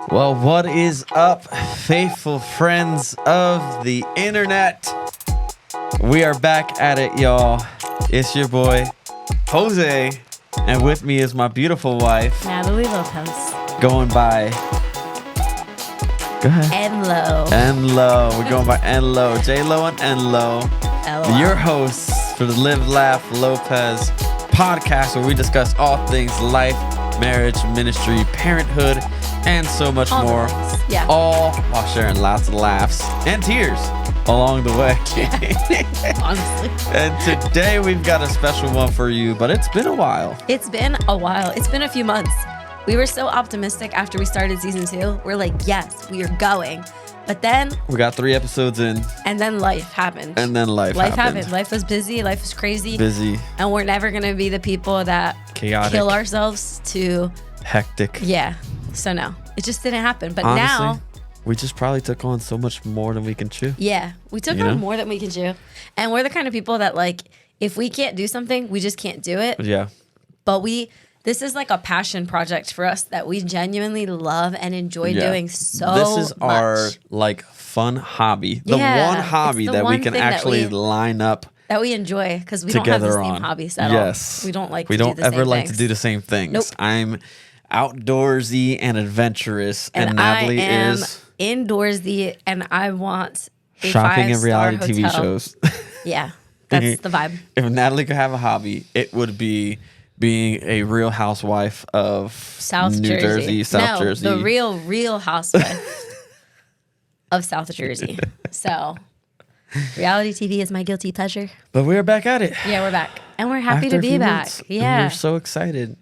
Well, what is up, faithful friends of the internet? We are back at it, y'all. It's your boy, Jose, and with me is my beautiful wife, Natalie Lopez. going by... Go ahead. Enlo. Enlo. We're going by Enlo. J-Lo and Enlo. LOL. Your hosts for the Live, Laugh, Lopez podcast, where we discuss all things life, marriage, ministry, parenthood, and so much All the more. things. Yeah. All while sharing lots of laughs and tears along the way. Honestly. And today we've got a special one for you, but it's been a while. It's been a while. It's been a few months. We were so optimistic after we started season 2. We're like, yes, we are going. But then... We got 3 episodes in. And then life happened. And then life happened. Life was busy. Life was crazy. Busy. And we're never going to be the people that Chaotic. kill ourselves to... Hectic. Yeah. So no, it just didn't happen. But Honestly, now... we just probably took on so much more than we can chew. Yeah. We took on more than we can chew. And we're the kind of people that like, if we can't do something, we just can't do it. Yeah. But this is like a passion project for us that we genuinely love and enjoy doing so much. This is our like fun hobby. The Yeah, one it's hobby the that we one can thing that actually we- line up that we enjoy because we don't have the together same on. hobbies at Yes. all. We don't like We to don't do the ever same like to things. do the same things. Nope. I'm outdoorsy and adventurous, and Natalie I am is indoorsy and I want a shopping and 5-star reality TV hotel. shows. Yeah, that's the vibe. If Natalie could have a hobby, it would be being a real housewife of South New Jersey. South Jersey. The real housewife of South Jersey. So, reality TV is my guilty pleasure. But we're back at it. Yeah, we're back. And we're happy After to a be few back. months, and Yeah. we're so excited.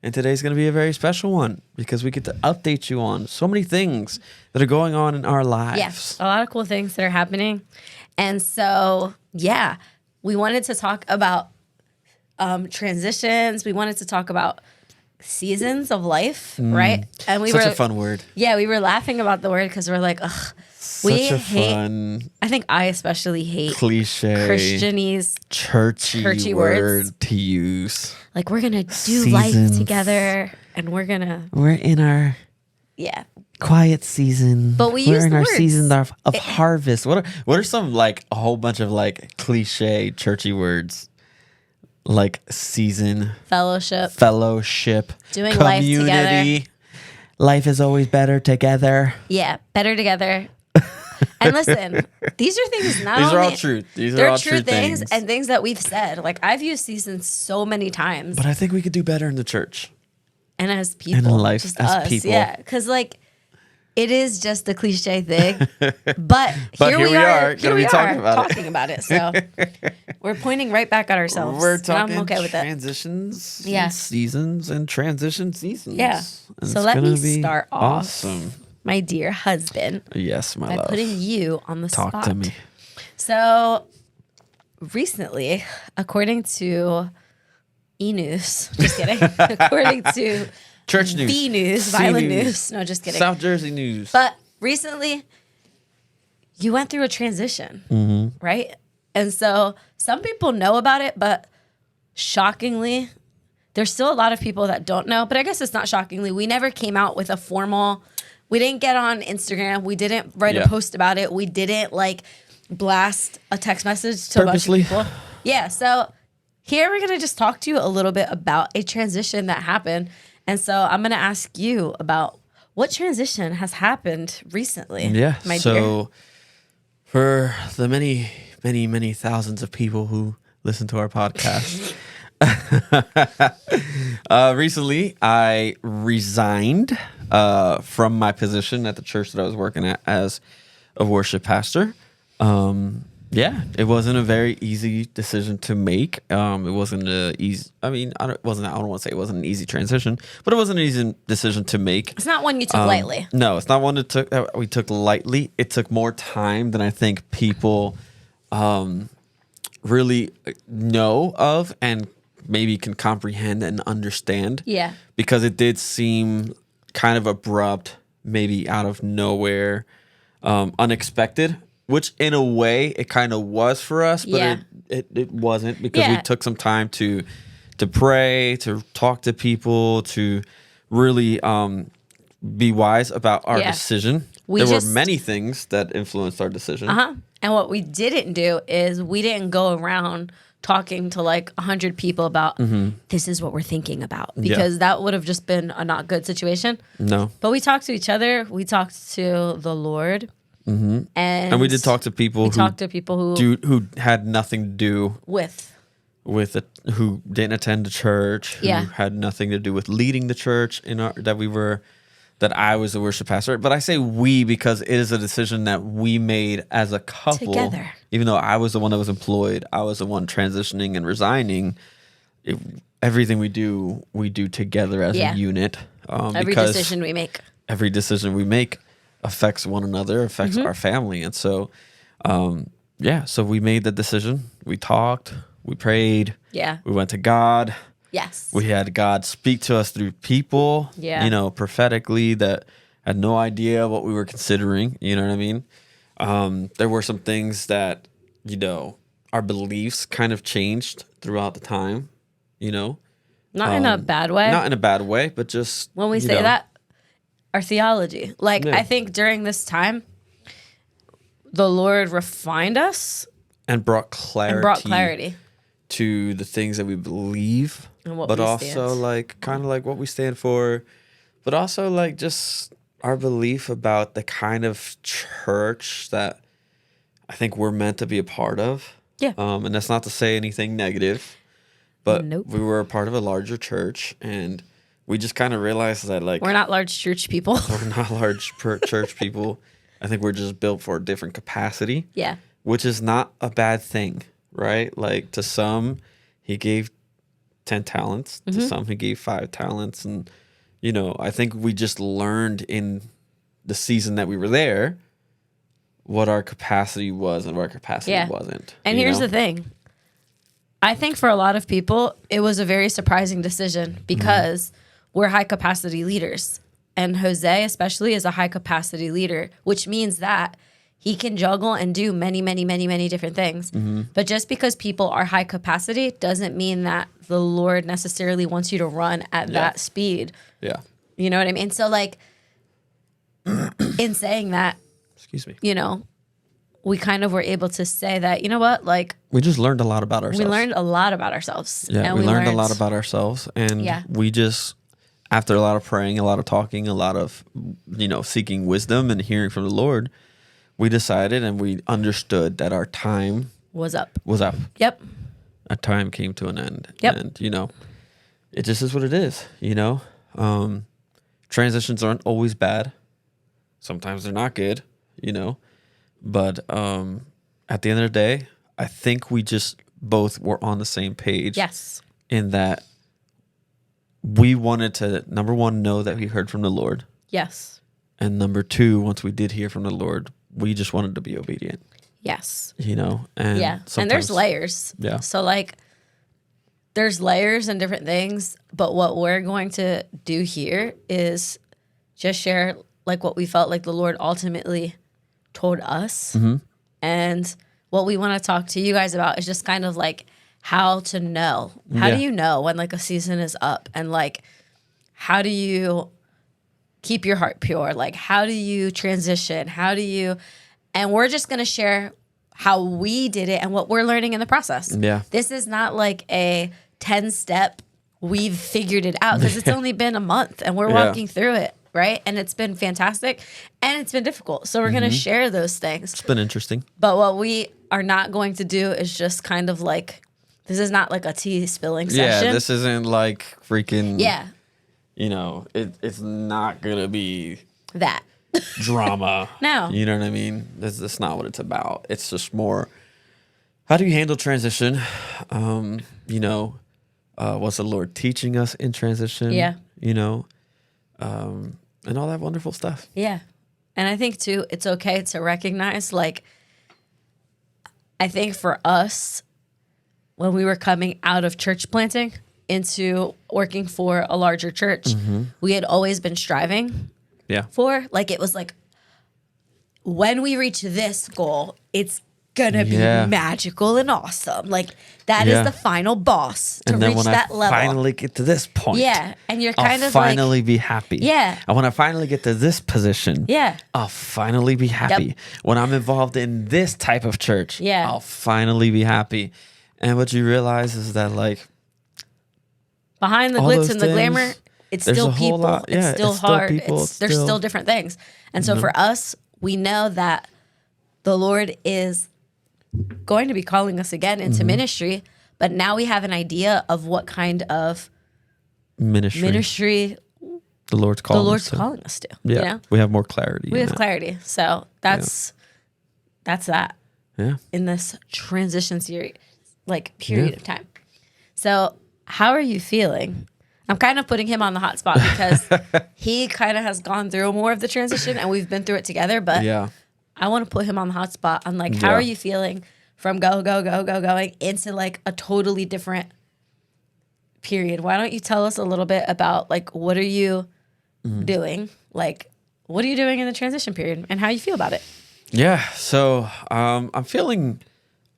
And today's going to be a very special one because we get to update you on so many things that are going on in our lives. Yes, a lot of cool things that are happening. And so, yeah, we wanted to talk about transitions. We wanted to talk about seasons of life, right? And we Such were a fun word. Yeah, we were laughing about the word because we're like, ugh, Such we a hate. fun, I think I especially hate cliche, Christianese. churchy words. word to use. Like we're gonna do Seasons. life together, and we're gonna We're in our quiet season. But we We're use in the our words. season of harvest. What are some like a whole bunch of like cliche churchy words? Like season, fellowship. doing life community. Life is always better together. Yeah, better together. And listen, these are things not These only... are all truth. These They're are all true true things and things that we've said. Like I've used seasons so many times. But I think we could do better in the church. And as people. And in life, just as us. people. Yeah, because like it is just a cliche thing. But here we are. Gonna be talking about it. So we're pointing right back at ourselves. We're and talking I'm okay with it. transitions, Yeah. and seasons, and transition seasons. Yeah. And So it's let gonna me be start off. Awesome. My dear husband. Yes, my By love. putting you on the Talk spot. to me. So recently, according to E-News, just kidding, according to Church news. B News, C Violent News. News. No, just kidding. South Jersey news. But recently, you went through a transition, right? And so some people know about it, but shockingly, there's still a lot of people that don't know. But I guess it's not shockingly. We never came out with a formal... We didn't get on Instagram. We didn't write a post about it. We didn't like blast a text message to Purposely. a bunch of people. Yeah. So here we're going to just talk to you a little bit about a transition that happened. And so I'm going to ask you about what transition has happened recently. Yeah. My so dear. for the many, many, many thousands of people who listen to our podcast, recently I resigned from my position at the church that I was working at as a worship pastor. It wasn't a very easy decision to make. It wasn't a easy. I mean, I don't want to say it wasn't an easy transition, but it wasn't an easy decision to make. It's not one you took lightly. No, it's not one that we took lightly. It took more time than I think people really know of and maybe can comprehend and understand. Yeah. Because it did seem kind of abrupt, maybe out of nowhere, unexpected, which in a way it kind of was for us, but it wasn't because we took some time to pray, to talk to people, to really be wise about our Yeah. decision. We There just- were many things that influenced our decision. And what we didn't do is we didn't go around talking to like 100 people about this is what we're thinking about, because that would have just been a not good situation. No. But we talked to each other. We talked to the Lord. And we did talk to people who had nothing to do with it, who didn't attend the church, who had nothing to do with leading the church that I was the worship pastor. But I say we because it is a decision that we made as a couple. Together. Even though I was the one that was employed, I was the one transitioning and resigning. Everything we do together as a unit. Every decision we make affects one another, affects our family. And so, so we made the decision. We talked, we prayed. Yeah. We went to God. Yes. We had God speak to us through people, prophetically, that had no idea what we were considering. You know what I mean? There were some things that, our beliefs kind of changed throughout the time, Not in a bad way. Not in a bad way, but just when we say that, our theology. I think during this time, the Lord refined us and brought clarity to the things that we believe, but also kind of what we stand for, but also just our belief about the kind of church that I think we're meant to be a part of. Yeah. And that's not to say anything negative, but we were a part of a larger church, and we just kind of realized that we're not large church people. We're not large church people. I think we're just built for a different capacity. Yeah. Which is not a bad thing, right? To some, he gave 10 talents. To some, he gave 5 talents. And, I think we just learned in the season that we were there what our capacity was and what our capacity wasn't. And here's the thing. I think for a lot of people, it was a very surprising decision because we're high capacity leaders. And Jose especially is a high capacity leader, which means that he can juggle and do many, many, many, many different things. But just because people are high capacity doesn't mean that the Lord necessarily wants you to run at that speed. Yeah. You know what I mean? So in saying that, excuse me, we kind of were able to say that, you know what, we just learned a lot about ourselves. We learned a lot about ourselves. Yeah, and we learned a lot about ourselves. And we just, after a lot of praying, a lot of talking, a lot of, seeking wisdom and hearing from the Lord, we decided and we understood that our time was up. Yep. Our time came to an end. Yep. And, it just is what it is, Transitions aren't always bad. Sometimes they're not good, But at the end of the day, I think we just both were on the same page. Yes. In that we wanted to, number one, know that we heard from the Lord. Yes. And number two, once we did hear from the Lord, we just wanted to be obedient. Yes. And and there's layers. Yeah. So there's layers and different things, but what we're going to do here is just share what we felt like the Lord ultimately told us. And what we want to talk to you guys about is just kind of how to know. How do you know when a season is up? And how do you keep your heart pure? How do you transition? And we're just going to share how we did it and what we're learning in the process. Yeah. This is not a 10-step, we've figured it out, because it's only been a month and we're walking through it, right? And it's been fantastic and it's been difficult. So we're going to share those things. It's been interesting. But what we are not going to do is just kind of this is not a tea spilling session. Yeah, this isn't freaking... Yeah. It's not going to be... that. drama. No. You know what I mean? That's not what it's about. It's just more, how do you handle transition? What's the Lord teaching us in transition? Yeah. And all that wonderful stuff. Yeah. And I think too, it's okay to recognize, I think for us, when we were coming out of church planting into working for a larger church, we had always been striving for, it was when we reach this goal, it's gonna be magical and awesome. Like that is the final boss to reach that level. Finally get to this point. Yeah. And you're kind I'll of finally be happy. Yeah. And when I finally get to this position, I'll finally be happy. Yep. When I'm involved in this type of church, I'll finally be happy. And what you realize is that like behind the glitz and the glamour, it's still people. It's still hard. There's still different things. And so for us, we know that the Lord is going to be calling us again into ministry, but now we have an idea of what kind of ministry the Lord's calling us to. Yeah, you know? We have more clarity. We have clarity. So that's that. Yeah. In this transition series, like period of time. So how are you feeling? I'm kind of putting him on the hot spot because he kind of has gone through more of the transition and we've been through it together. But I want to put him on the hot spot on like, how are you feeling from going into like a totally different period? Why don't you tell us a little bit about like, what are you doing? Like, what are you doing in the transition period and how you feel about it? Yeah. So I'm feeling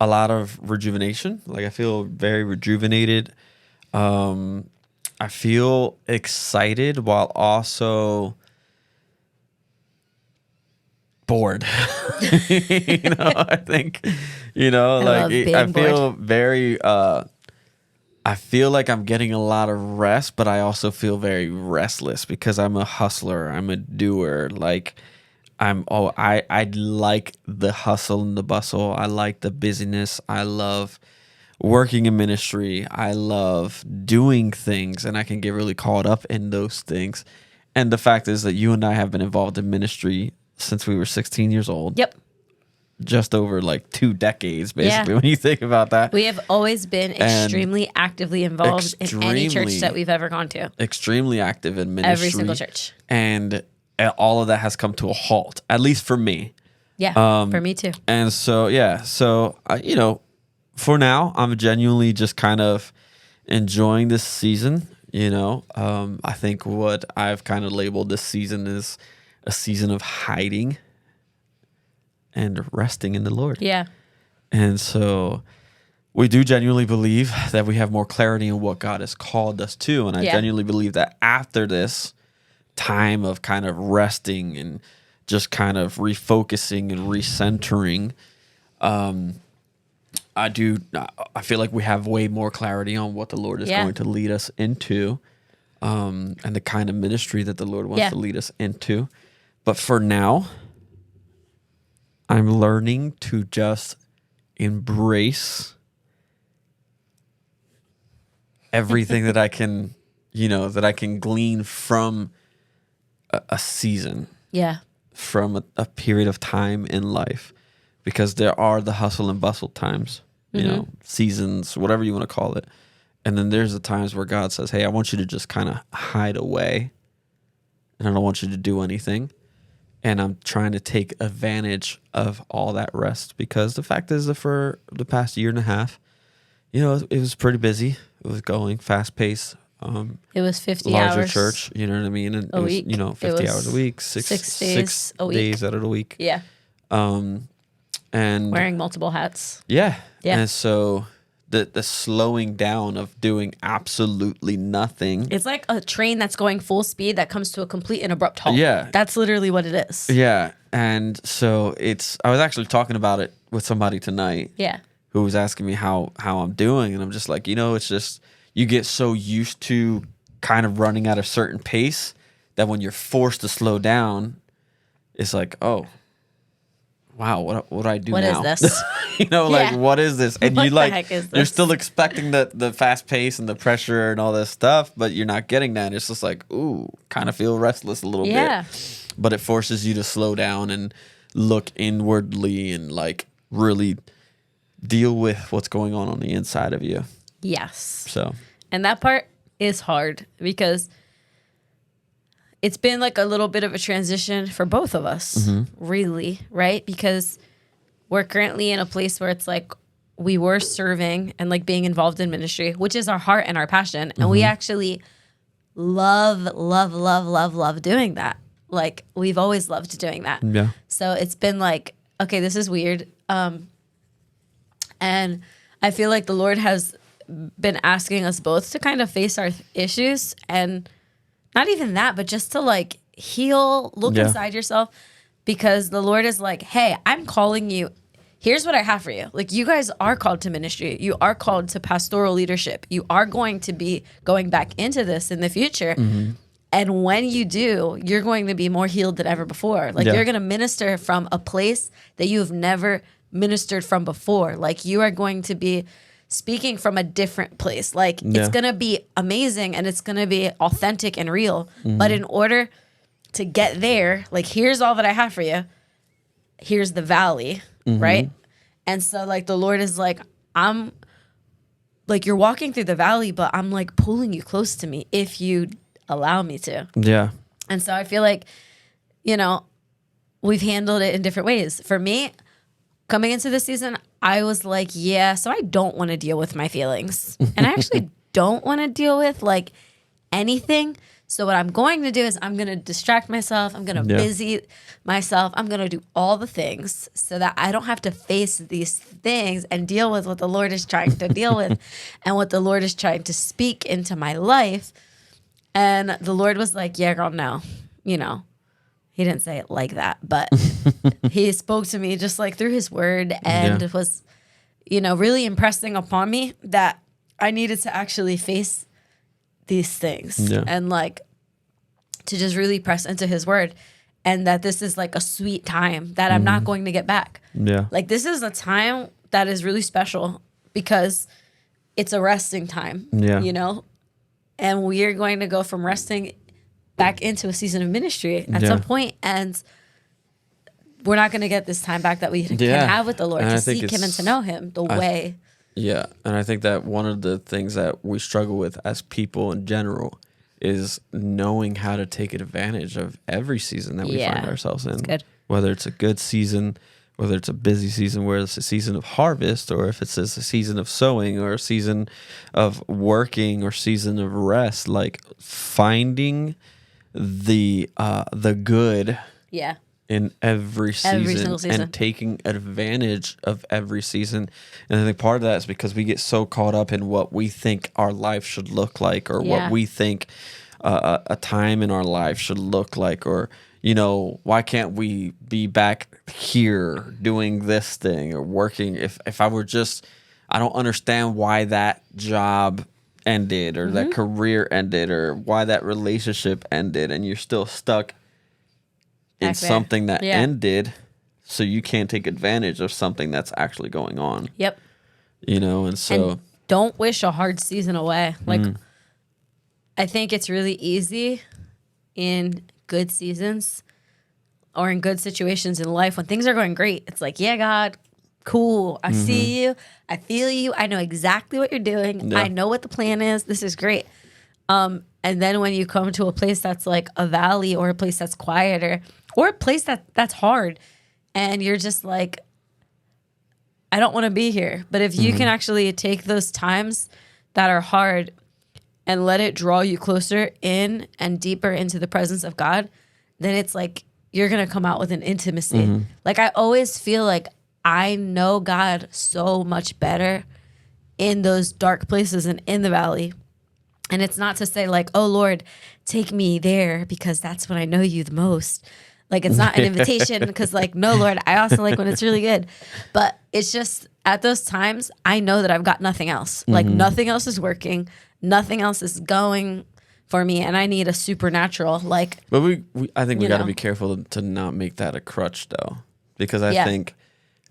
a lot of rejuvenation. Like I feel very rejuvenated. I feel excited while also bored. I think, I feel very, I feel like I'm getting a lot of rest, but I also feel very restless because I'm a hustler. I'm a doer. Like I like the hustle and the bustle. I like the busyness. I love working in ministry. I love doing things and I can get really caught up in those things. And the fact is that you and I have been involved in ministry since we were 16 years old. Yep. Just over like 2 decades, basically, when you think about that. We have always been extremely actively involved in any church that we've ever gone to. Extremely active in ministry. Every single church. And all of that has come to a halt, at least for me. Yeah, for me too. And so, for now, I'm genuinely just kind of enjoying this season. I think what I've kind of labeled this season is a season of hiding and resting in the Lord. Yeah. And so we do genuinely believe that we have more clarity in what God has called us to. And I genuinely believe that after this time of kind of resting and just kind of refocusing and recentering, I feel like we have way more clarity on what the Lord is going to lead us into, and the kind of ministry that the Lord wants to lead us into. But for now, I'm learning to just embrace everything that I can, that I can glean from a season. Yeah. From a period of time in life. Because there are the hustle and bustle times, seasons, whatever you want to call it. And then there's the times where God says, hey, I want you to just kind of hide away. And I don't want you to do anything. And I'm trying to take advantage of all that rest. Because the fact is that for the past year and a half, it was pretty busy. It was going fast paced. It was 50 larger hours. church, you know what I mean? And a week. 50 hours a week, six days a week. Days out of the week. Yeah. And wearing multiple hats. Yeah. And so the slowing down of doing absolutely nothing. It's like a train that's going full speed that comes to a complete and abrupt halt. Yeah. That's literally what it is. Yeah. And so I was actually talking about it with somebody tonight. Yeah. Who was asking me how I'm doing. And I'm just like, it's just, you get so used to kind of running at a certain pace that when you're forced to slow down, it's like, oh, wow, what do I do now? What is this? What is this? And what the heck is this? You're still expecting the fast pace and the pressure and all this stuff, but you're not getting that. It's just like, ooh, kind of feel restless a little bit. But it forces you to slow down and look inwardly and like really deal with what's going on the inside of you. Yes. So. And that part is hard because it's been like a little bit of a transition for both of us, really, right? Because we're currently in a place where it's like we were serving and like being involved in ministry, which is our heart and our passion. And we actually love doing that. Like we've always loved doing that. Yeah. So it's been like, okay, this is weird. And I feel like the Lord has been asking us both to kind of face our issues, and not even that, but just to like heal, look inside yourself, because the Lord is like, hey, I'm calling you. Here's what I have for you. Like, you guys are called to ministry. You are called to pastoral leadership. You are going to be going back into this in the future. And when you do, you're going to be more healed than ever before. Like, you're going to minister from a place that you have never ministered from before. Like, you are going to be speaking from a different place. Like, it's going to be amazing and it's going to be authentic and real. But in order to get there, like, here's all that I have for you. Here's the valley, right? And so, like, the Lord is like, I'm, like, you're walking through the valley, but I'm, like, pulling you close to me if you allow me to. Yeah. And so I feel like, you know, we've handled it in different ways. For me, coming into this season, I was like, yeah, so I don't want to deal with my feelings. And I actually don't want to deal with, like, anything. So what I'm going to do is I'm going to distract myself. I'm going to busy myself. I'm going to do all the things so that I don't have to face these things and deal with what the Lord is trying to deal with and what the Lord is trying to speak into my life. And the Lord was like, yeah, girl, no. You know, he didn't say it like that, but he spoke to me just like through his word, and was, you know, really impressing upon me that I needed to actually face these things and like to just really press into his word, and that this is like a sweet time that I'm not going to get back. Yeah. Like, this is a time that is really special because it's a resting time, you know, and we are going to go from resting back into a season of ministry at some point, and we're not going to get this time back that we can have with the Lord to seek him and to know him the way. Yeah, and I think that one of the things that we struggle with as people in general is knowing how to take advantage of every season that we find ourselves in. Whether it's a good season, whether it's a busy season where it's a season of harvest, or if it's a season of sowing, or a season of working, or season of rest, like finding the good in every single season and taking advantage of every season. And I think part of that is because we get so caught up in what we think our life should look like, or what we think a time in our life should look like, or, you know, why can't we be back here doing this thing or working? If I were just, I don't understand why that job ended, or that career ended, or why that relationship ended, and you're still stuck in something that ended, so you can't take advantage of something that's actually going on. Yep. You know, and so... And don't wish a hard season away. Like, I think it's really easy in good seasons or in good situations in life when things are going great. It's like, yeah, God, cool. I see you. I feel you. I know exactly what you're doing. I know what the plan is. This is great. And then when you come to a place that's like a valley, or a place that's quieter, or a place that's hard, and you're just like, I don't want to be here. But if you can actually take those times that are hard and let it draw you closer in and deeper into the presence of God, then it's like you're going to come out with an intimacy. Like, I always feel like I know God so much better in those dark places and in the valley. And it's not to say like, oh, Lord, take me there because that's when I know you the most. Like, it's not an invitation because, like, no, Lord, I also like when it's really good. But it's just at those times, I know that I've got nothing else. Like, nothing else is working. Nothing else is going for me. And I need a supernatural, like. But I think we got to be careful to not make that a crutch, though. Because I think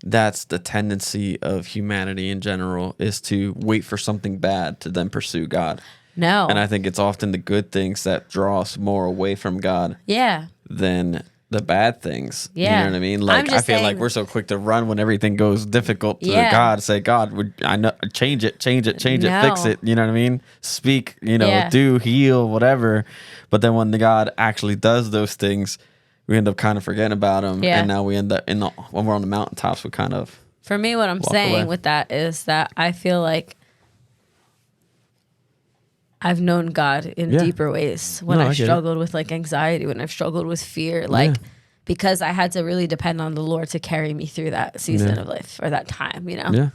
that's the tendency of humanity in general, is to wait for something bad to then pursue God. No. And I think it's often the good things that draw us more away from God than the bad things. You know what I mean? Like, I feel like we're so quick to run when everything goes difficult to God. Say, God, I know, change it, fix it. You know what I mean? Speak, you know, do, heal, whatever. But then when God actually does those things, we end up kind of forgetting about them. And now we end up when we're on the mountaintops, we kind of. For me, what I'm saying with that is that I feel like I've known God in deeper ways when I struggled with like anxiety, when I've struggled with fear, like because I had to really depend on the Lord to carry me through that season of life or that time, you know? Yeah.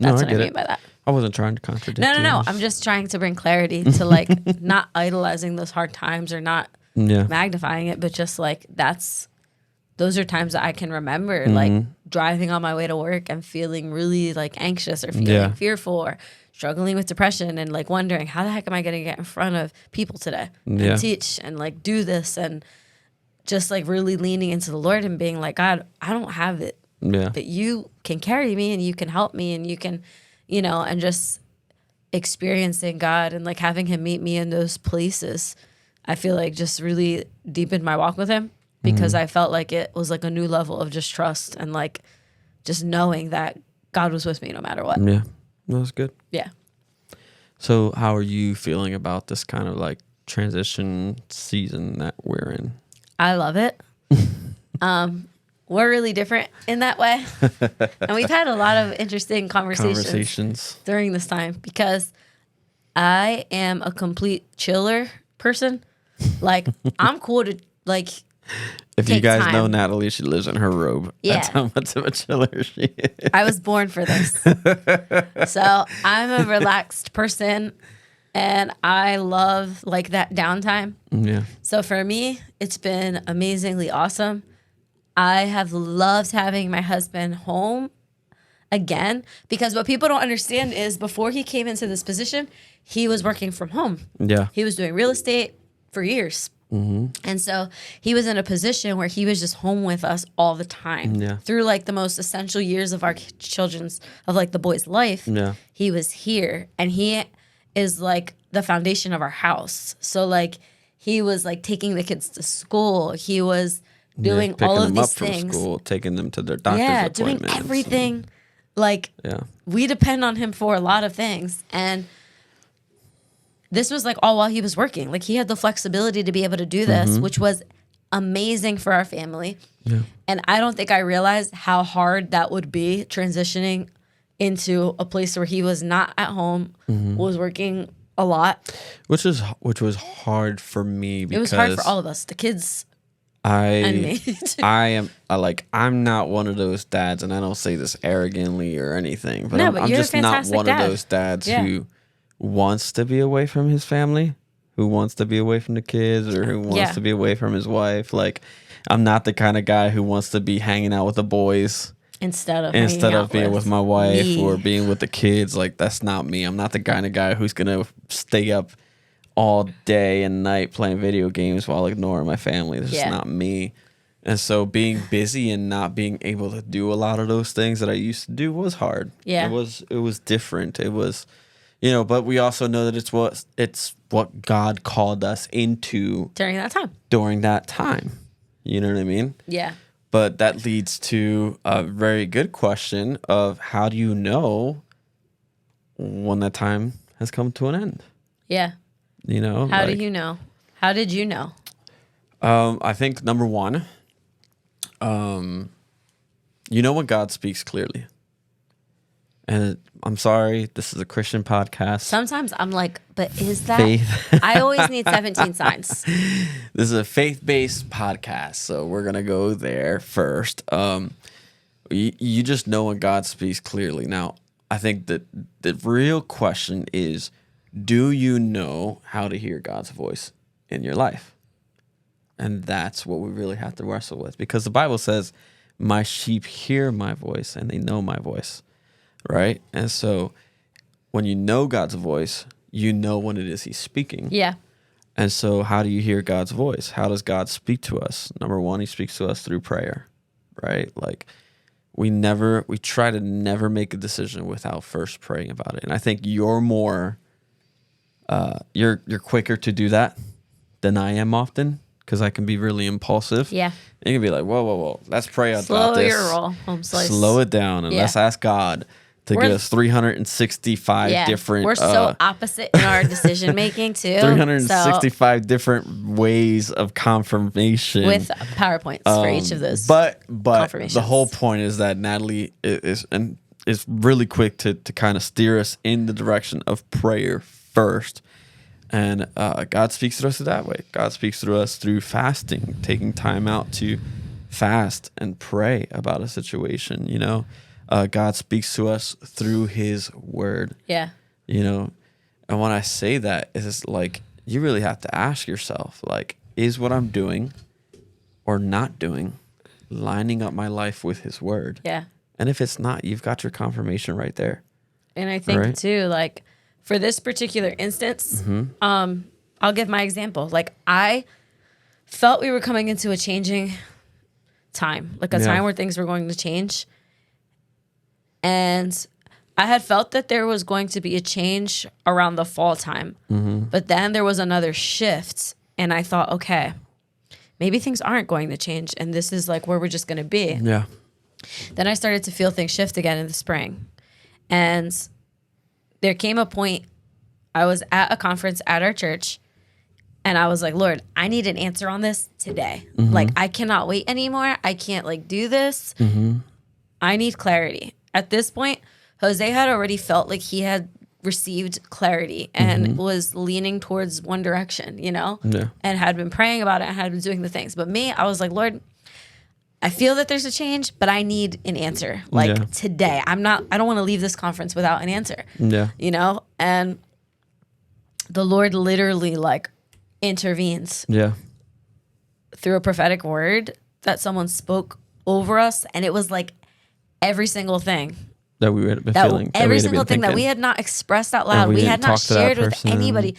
That's I what I get mean it. by that. I wasn't trying to contradict No. you. I'm just trying to bring clarity to like not idolizing those hard times or not Yeah. magnifying it, but just like those are times that I can remember, like driving on my way to work and feeling really like anxious or feeling fearful or struggling with depression and like wondering how the heck am I going to get in front of people today and teach and like do this, and just like really leaning into the Lord and being like, God, I don't have it, but you can carry me and you can help me and you can, and just experiencing God and like having him meet me in those places, I feel like just really deepened my walk with him, because I felt like it was like a new level of just trust and like just knowing that God was with me no matter what. Yeah. That was good. Yeah. So how are you feeling about this kind of like transition season that we're in? I love it. We're really different in that way. And we've had a lot of interesting conversations during this time, because I am a complete chiller person. Like, I'm cool to like if you guys time. know Natalie, she lives in her robe. Yeah. That's how much of a chiller she is. I was born for this. So I'm a relaxed person and I love like that downtime. Yeah. So for me, it's been amazingly awesome. I have loved having my husband home again, because what people don't understand is before he came into this position, he was working from home. Yeah. He was doing real estate for years. And so he was in a position where he was just home with us all the time. Yeah. Through like the most essential years of our of like the boy's life. Yeah. He was here, and he is like the foundation of our house. So like he was like taking the kids to school. He was doing picking all of them these up from things. school, taking them to their doctor's Doing appointments. everything. Like we depend on him for a lot of things. And this was like all while he was working. Like he had the flexibility to be able to do this, which was amazing for our family. Yeah. And I don't think I realized how hard that would be transitioning into a place where he was not at home, was working a lot. Which was hard for me because it was hard for all of us, the kids. I'm not one of those dads, and I don't say this arrogantly or anything, but I'm just not one of those dads who wants to be away from his family, who wants to be away from the kids, or who wants to be away from his wife. Like, I'm not the kind of guy who wants to be hanging out with the boys instead of being with my wife or being with the kids. Like, that's not me. I'm not the kind of guy who's gonna stay up all day and night playing video games while ignoring my family. That's just not me. And so being busy and not being able to do a lot of those things that I used to do was hard. Yeah. It was different. It was, but we also know that it's what God called us into during that time. You know what I mean? Yeah. But that leads to a very good question of how do you know when that time has come to an end? Yeah. How do you know? How did you know? I think number one, when God speaks clearly. And I'm sorry, this is a Christian podcast. Sometimes I'm like, but is that faith? I always need 17 signs. This is a faith-based podcast, so we're gonna go there first. You just know when God speaks clearly. Now, I think that the real question is, do you know how to hear God's voice in your life? And that's what we really have to wrestle with, because the Bible says, my sheep hear my voice and they know my voice, right? And so when you know God's voice, you know when it is he's speaking. Yeah. And so how do you hear God's voice? How does God speak to us? Number one, he speaks to us through prayer, right? Like we try to never make a decision without first praying about it. And I think you're quicker to do that than I am often, because I can be really impulsive. Yeah. And you can be like, whoa, let's pray about Slow this. your roll. Home slice. Slow it down and let's ask God to give us 365 different... We're so opposite in our decision making too. 365 different ways of confirmation. With PowerPoints for each of those But the whole point is that Natalie is really quick to kind of steer us in the direction of prayer first. And God speaks to us that way. God speaks to us through fasting, taking time out to fast and pray about a situation, God speaks to us through his word. Yeah. You know, and when I say that, it's like you really have to ask yourself, like, is what I'm doing or not doing lining up my life with his word? Yeah. And if it's not, you've got your confirmation right there. And I think Right. too, like for this particular instance, I'll give my example. Like I felt we were coming into a changing time, like a time where things were going to change. And I had felt that there was going to be a change around the fall time. But then there was another shift. And I thought, okay, maybe things aren't going to change. And this is like where we're just going to be. Yeah. Then I started to feel things shift again in the spring. And there came a point, I was at a conference at our church, and I was like, Lord, I need an answer on this today. Like, I cannot wait anymore. I can't, like, do this. I need clarity. At this point, Jose had already felt like he had received clarity and was leaning towards one direction, you know? Yeah. And had been praying about it and had been doing the things. But me, I was like, Lord, I feel that there's a change, but I need an answer. Like today. I don't want to leave this conference without an answer. Yeah. You know? And the Lord literally like intervenes Yeah. through a prophetic word that someone spoke over us. And it was like every single thing. That we had been That feeling. every single thing that we had not expressed out loud. we We had didn't not talk to that shared with person. anybody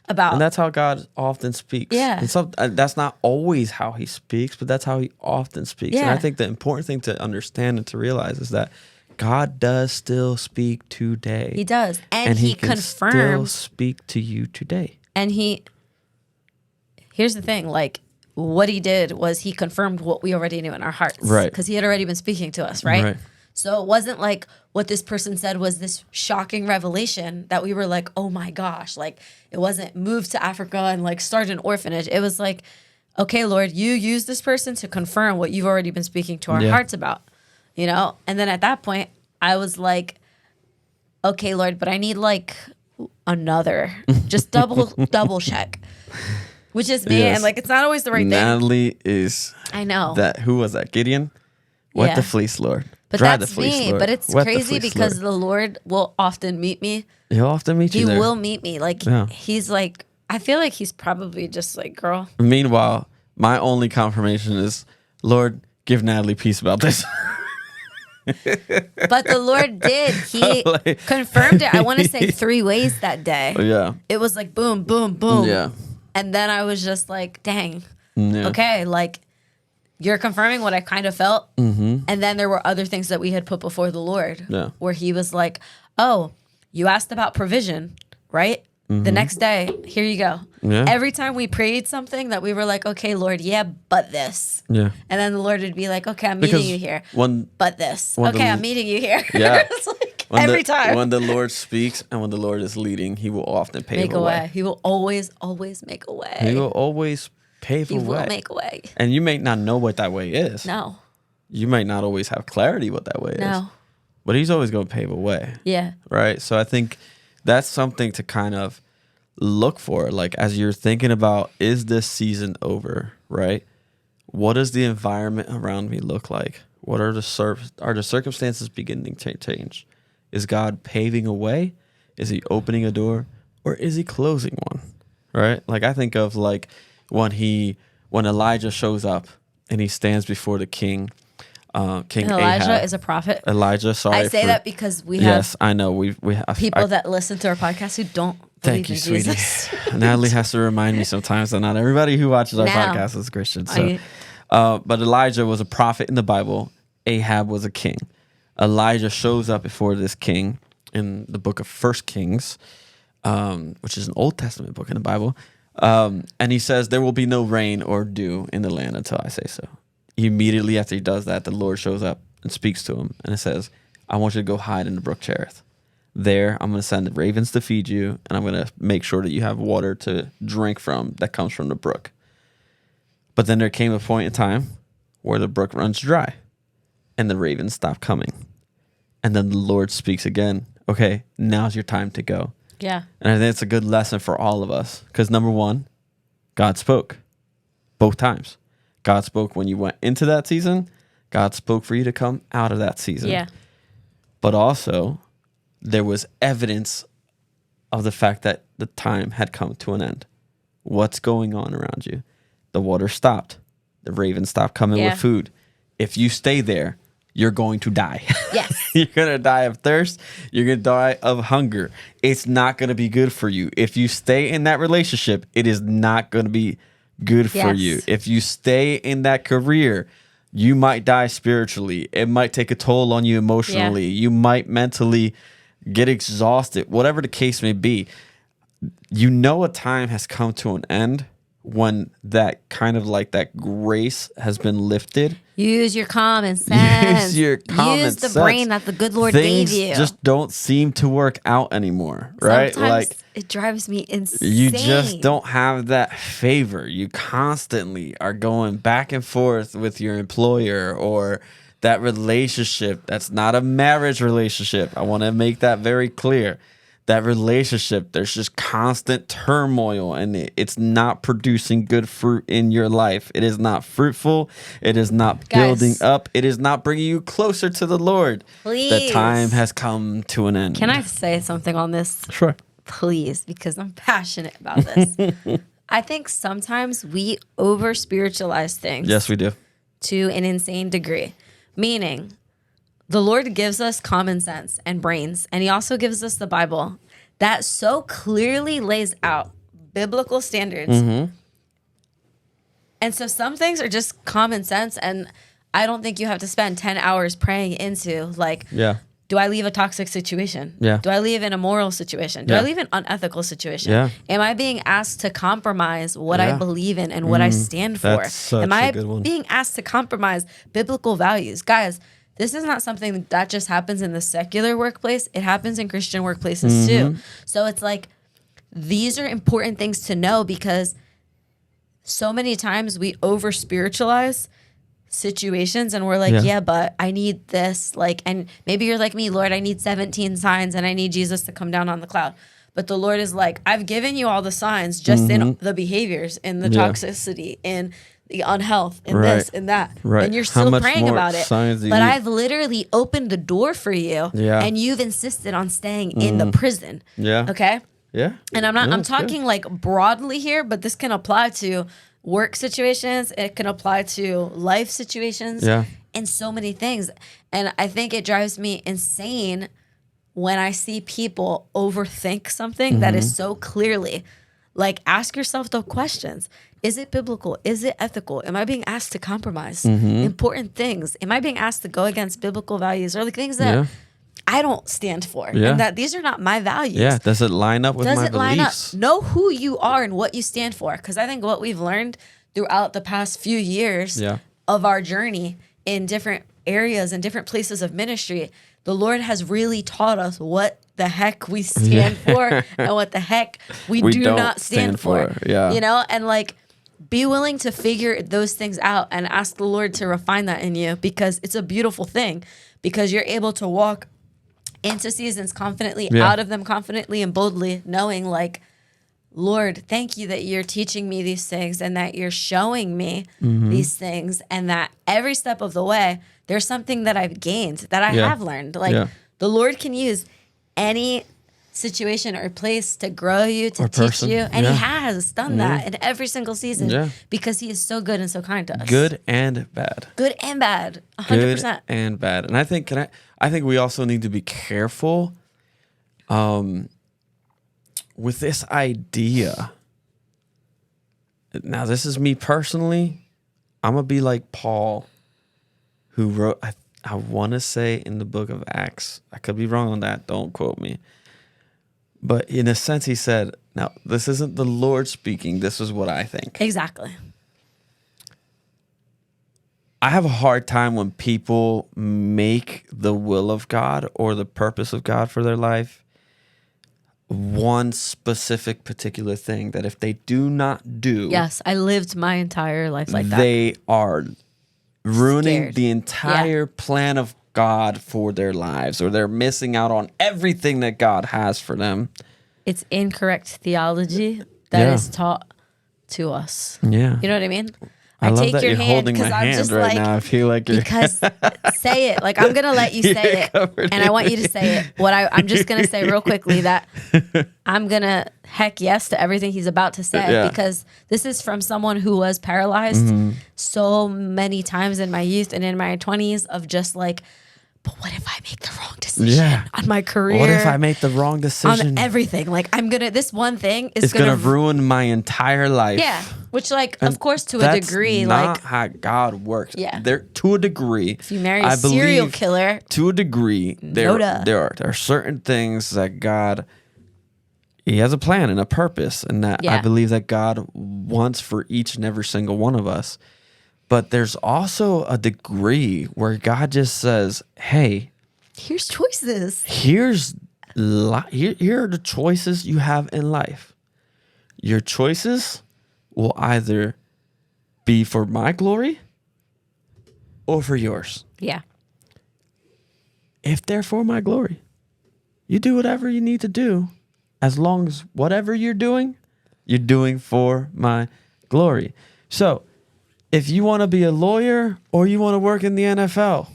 about. And that's how God often speaks. Yeah. And so that's not always how he speaks, but that's how he often speaks. And I Yeah. think the important thing to understand and to realize is that God does still speak today. He does. And he can still confirms. speak to you today. And here's the thing, like what he did was he confirmed what we already knew in our hearts. Right. Because he had already been speaking to us, right? Right. So it wasn't like what this person said was this shocking revelation that we were like, oh my gosh. Like it wasn't move to Africa and like start an orphanage. It was like, okay, Lord, you use this person to confirm what you've already been speaking to our hearts about, you know? And then at that point, I was like, okay, Lord, but I need like another, just double check, which is me. Yes. And like, it's not always the right thing. Natalie is I know. that. Who was that? Gideon? Wet the fleece, Lord. But Dry that's the fleece, me. Lord. But it's Wet the crazy fleece, because Lord. the Lord will often meet me. He'll often meet you He there. will meet me. Like Yeah. he's like, I feel like he's probably just like, girl. Meanwhile, my only confirmation is, Lord, give Natalie peace about this. But the Lord did. He Like- confirmed it. I want to say 3 ways that day. Yeah. It was like boom, boom, boom. Yeah. And then I was just like, dang. Yeah. Okay, like you're confirming what I kind of felt. And then there were other things that we had put before the Lord Yeah. where he was like, oh, you asked about provision, right? The next day, here you go. Yeah. Every time we prayed something that we were like, okay, Lord, yeah, but this. Yeah. And then the Lord would be like, okay, I'm meeting you here. But this. when Okay, the- I'm meeting you here. Yeah. It's like When every the, time. When the Lord speaks and when the Lord is leading, he will often pave Make a a way. way. He will always, always make a way. He will always pave He a way. will make a way. And you may not know what that way is. No. You might not always have clarity what that way is. No. But he's always going to pave a way. Yeah. Right? So I think that's something to kind of look for. Like as you're thinking about, is this season over? Right? What does the environment around me look like? What are the circumstances beginning to change? Is God paving a way? Is he opening a door? Or is he closing one? Right? Like I think of like when Elijah shows up and he stands before the king, King And Elijah Ahab. is a prophet. Elijah, sorry. I say that because we have Yes, I know. We have people that listen to our podcast who don't Thank believe you, in sweetie. Jesus. Natalie has to remind me sometimes that not everybody who watches our Now. podcast is Christian. So, but Elijah was a prophet in the Bible. Ahab was a king. Elijah shows up before this king in the book of First Kings, which is an Old Testament book in the Bible. And he says, there will be no rain or dew in the land until I say so. Immediately after he does that, the Lord shows up and speaks to him. And it says, I want you to go hide in the brook Cherith. There, I'm going to send the ravens to feed you, and I'm going to make sure that you have water to drink from that comes from the brook. But then there came a point in time where the brook runs dry, and the ravens stop coming. And then the Lord speaks again. Okay, now's your time to go. Yeah. And I think it's a good lesson for all of us. Because number one, God spoke both times. God spoke when you went into that season. God spoke for you to come out of that season. Yeah. but also there was evidence of the fact that the time had come to an end. What's going on around you? The water stopped. The ravens stopped coming with food. If you stay there, you're going to die. Yes. You're going to die of thirst. You're going to die of hunger. It's not going to be good for you. If you stay in that relationship, it is not going to be good for you. If you stay in that career, you might die spiritually. It might take a toll on you emotionally. You might mentally get exhausted, whatever the case may be. You know a time has come to an end when that kind of like that grace has been lifted. Use your common sense. Use your common Use the sense. brain that the good Lord Things gave you. just don't seem to work out anymore, right? Sometimes it drives me insane. You just don't have that favor. You constantly are going back and forth with your employer or that relationship that's not a marriage relationship. I want to make that very clear. That relationship, there's just constant turmoil and it's not producing good fruit in your life. It is not fruitful. It is not building up. It is not bringing you closer to the Lord. Please. The time has come to an end. Can I say something on this? Sure. Please, because I'm passionate about this. I think sometimes we over spiritualize things. Yes, we do. To an insane degree. Meaning, the Lord gives us common sense and brains, and he also gives us the Bible that so clearly lays out biblical standards. Mm-hmm. And so some things are just common sense, and I don't think you have to spend 10 hours praying into, like, do I leave a toxic situation? Yeah. Do I leave an immoral situation? Do I leave an unethical situation? Yeah. Am I being asked to compromise what I believe in and what I stand for? That's such Am I a good one. being asked to compromise biblical values? Guys, this is not something that just happens in the secular workplace. It happens in Christian workplaces too. So it's like, these are important things to know because so many times we over spiritualize situations and we're like, yeah, but I need this. Like, and maybe you're like me, Lord, I need 17 signs and I need Jesus to come down on the cloud. But the Lord is like, I've given you all the signs just in the behaviors, in the toxicity, in the unhealth, in this and that. Right. And you're still praying about it. But I've literally opened the door for you and you've insisted on staying in the prison. Yeah. Okay? Yeah. And I'm talking like broadly here, but this can apply to work situations. It can apply to life situations and so many things. And I think it drives me insane when I see people overthink something that is so clearly, like, ask yourself the questions. Is it biblical? Is it ethical? Am I being asked to compromise important things? Am I being asked to go against biblical values or the things that I don't stand for? And that these are not my values. Yeah. Does it line up with my beliefs? Know who you are and what you stand for. Because I think what we've learned throughout the past few years of our journey in different areas and different places of ministry, the Lord has really taught us what the heck we stand for and what the heck we do not stand for. Yeah. You know, and like, be willing to figure those things out and ask the Lord to refine that in you, because it's a beautiful thing, because you're able to walk into seasons confidently, out of them confidently and boldly, knowing like, Lord, thank you that you're teaching me these things and that you're showing me these things, and that every step of the way, there's something that I've gained, that I have learned. Like the Lord can use any situation or place to grow you, to teach you. And he has done that in every single season because he is so good and so kind to us. Good and bad. Good and bad. 100%. Good and bad. And I think I think we also need to be careful with this idea. Now, this is me personally. I'm going to be like Paul, who wrote, I want to say in the book of Acts. I could be wrong on that. Don't quote me. But in a sense, he said, now, this isn't the Lord speaking. This is what I think. Exactly. I have a hard time when people make the will of God or the purpose of God for their life one specific particular thing that if they do not do... Yes, I lived my entire life like that. They are ruining Scared. the entire plan of God for their lives, or they're missing out on everything that God has for them. It's incorrect theology that is taught to us. Yeah. You know what I mean? I love take that your you're hand holding my because I'm hand just right like, now. I feel like you're because say it. Like I'm gonna let you say it, covered and I want you to say it. I'm just gonna say real quickly that I'm gonna heck yes to everything he's about to say because this is from someone who was paralyzed so many times in my youth and in my 20s of just like, but what if I make the wrong decision on my career? What if I make the wrong decision? On everything. Like this one thing is it's gonna ruin my entire life. Yeah. Which like, And of course, to a degree, not like how God works. Yeah. There to a degree. If you marry a serial killer, to a degree, there are certain things that God, he has a plan and a purpose, and that I believe that God wants for each and every single one of us. But there's also a degree where God just says, hey, here's choices. Here are the choices you have in life. Your choices will either be for my glory or for yours. Yeah. If they're for my glory, you do whatever you need to do, as long as whatever you're doing for my glory. So if you want to be a lawyer or you want to work in the NFL,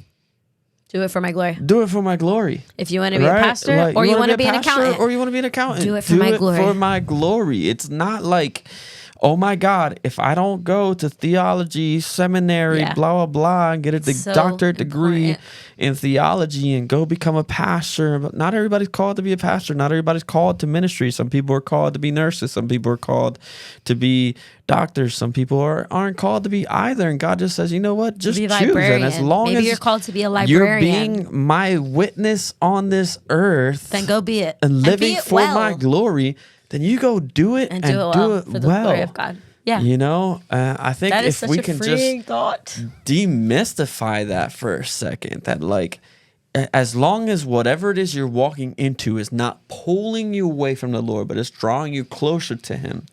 do it for my glory. Do it for my glory. If you want to be a pastor or you want to be an accountant. Or you want to be an accountant. Do it for my glory. For my glory. It's not like, oh my God, if I don't go to theology seminary, blah, blah, blah, and get a doctorate degree in theology and go become a pastor. But not everybody's called to be a pastor. Not everybody's called to ministry. Some people are called to be nurses. Some people are called to be doctors. Some people aren't called to be either. And God just says, you know what? Just choose. And as long as you're called to be a librarian, you're being my witness on this earth, then go be it. And living for my glory, then you go do it and do it for the glory of God. Yeah. You know, I think that if we can just thought. demystify that for a second, that like, as long as whatever it is you're walking into is not pulling you away from the Lord, but it's drawing you closer to Him.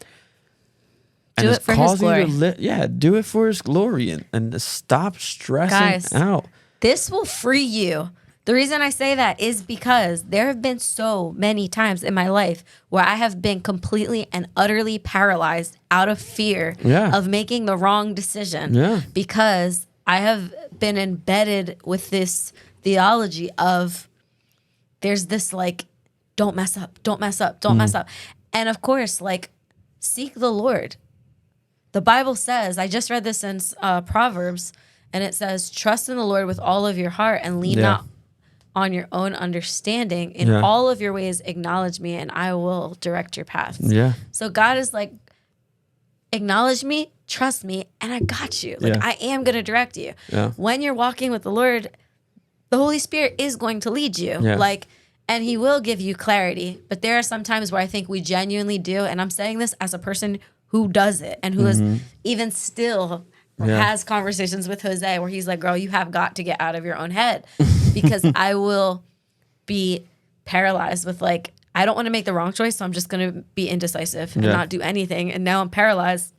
Do it for His glory. Do it for His glory and stop stressing out. This will free you. The reason I say that is because there have been so many times in my life where I have been completely and utterly paralyzed out of fear of making the wrong decision because I have been embedded with this theology of there's this like, don't mess up, don't mess up, don't mess up. And of course, like, seek the Lord. The Bible says, I just read this in Proverbs, and it says, trust in the Lord with all of your heart and lean not on your own understanding. In all of your ways, acknowledge me, and I will direct your paths. Yeah. So God is like, acknowledge me, trust me, and I got you. Like, I am going to direct you. Yeah. When you're walking with the Lord, the Holy Spirit is going to lead you. Yeah. Like, and He will give you clarity. But there are some times where I think we genuinely do, and I'm saying this as a person who does it and who is even still has conversations with Jose where he's like, girl, you have got to get out of your own head because I will be paralyzed with like, I don't want to make the wrong choice, so I'm just going to be indecisive and not do anything. And now I'm paralyzed.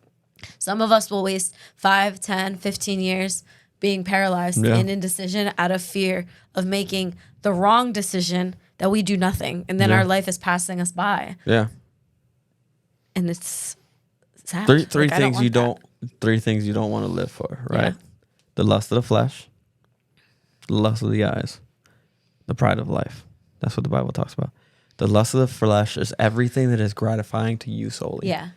Some of us will waste 5, 10, 15 years being paralyzed in indecision out of fear of making the wrong decision that we do nothing. And then our life is passing us by. Yeah. And it's sad. Three things you don't want to live for, right? Yeah. The lust of the flesh, the lust of the eyes, the pride of life. That's what the Bible talks about. The lust of the flesh is everything that is gratifying to you solely. Yeah.